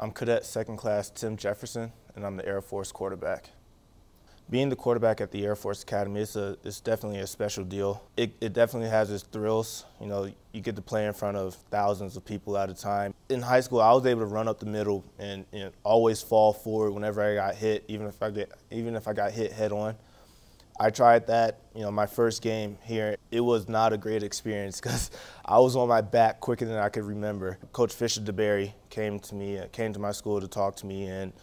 I'm Cadet Second Class Tim Jefferson, and I'm the Air Force quarterback. Being the quarterback at the Air Force Academy, it's definitely a special deal. It definitely has its thrills. You know, you get to play in front of thousands of people at a time. In high school, I was able to run up the middle and always fall forward whenever I got hit, even if I got hit head on. I tried that, my first game here. It was not a great experience because I was on my back quicker than I could remember. Coach Fisher DeBerry came to my school to talk to me, and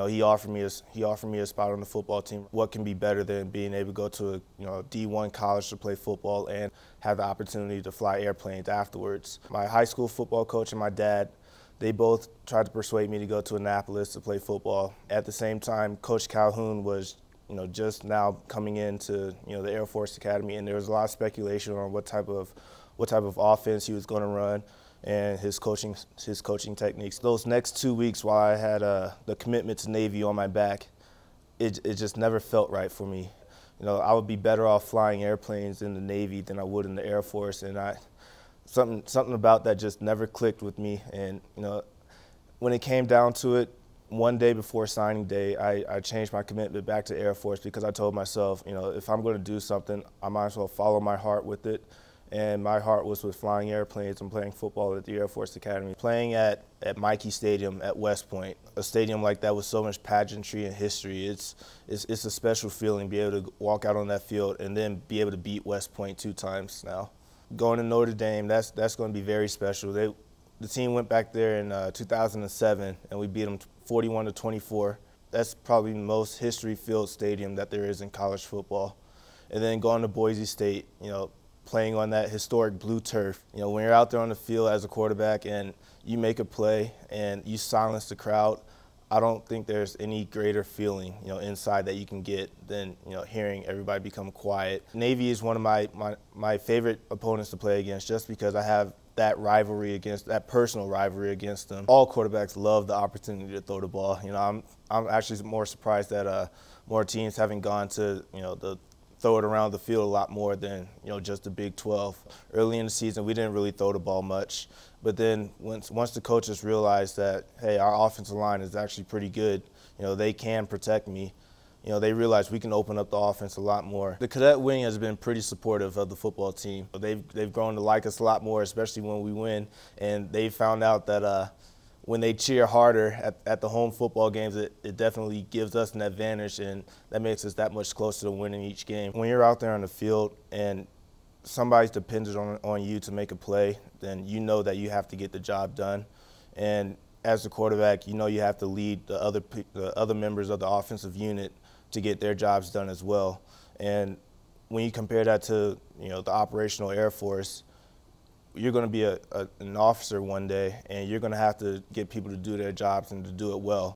he offered me a spot on the football team. What can be better than being able to go to a D1 college to play football and have the opportunity to fly airplanes afterwards? My high school football coach and my dad, they both tried to persuade me to go to Annapolis to play football. At the same time, Coach Calhoun was just now coming into the Air Force Academy, and there was a lot of speculation on what type of offense he was going to run and his coaching techniques. Those next 2 weeks, while I had the commitment to Navy on my back, it just never felt right for me. I would be better off flying airplanes in the Navy than I would in the Air Force, and something about that just never clicked with me. And when it came down to it, one day before signing day, I changed my commitment back to Air Force because I told myself, if I'm going to do something, I might as well follow my heart with it. And my heart was with flying airplanes and playing football at the Air Force Academy. Playing at Mikey Stadium at West Point, a stadium like that with so much pageantry and history, it's a special feeling, be able to walk out on that field and then be able to beat West Point 2 times now. Going to Notre Dame, that's going to be very special. The team went back there in 2007, and we beat them 41-24. That's probably the most history-filled stadium that there is in college football. And then going to Boise State, playing on that historic blue turf. When you're out there on the field as a quarterback and you make a play and you silence the crowd, I don't think there's any greater feeling, inside that you can get than, hearing everybody become quiet. Navy is one of my favorite opponents to play against just because I have that personal rivalry against them. All quarterbacks love the opportunity to throw the ball. I'm actually more surprised that more teams haven't gone to the throw it around the field a lot more than just the Big 12. Early in the season, we didn't really throw the ball much, but then once the coaches realized that, hey, our offensive line is actually pretty good, they can protect me. They realize we can open up the offense a lot more. The cadet wing has been pretty supportive of the football team. They've grown to like us a lot more, especially when we win. And they found out that when they cheer harder at the home football games, it definitely gives us an advantage, and that makes us that much closer to winning each game. When you're out there on the field and somebody's dependent on you to make a play, then you know that you have to get the job done. And as a quarterback, you have to lead the other members of the offensive unit to get their jobs done as well. And when you compare that to the operational Air Force, you're going to be an officer one day, and you're going to have to get people to do their jobs and to do it well.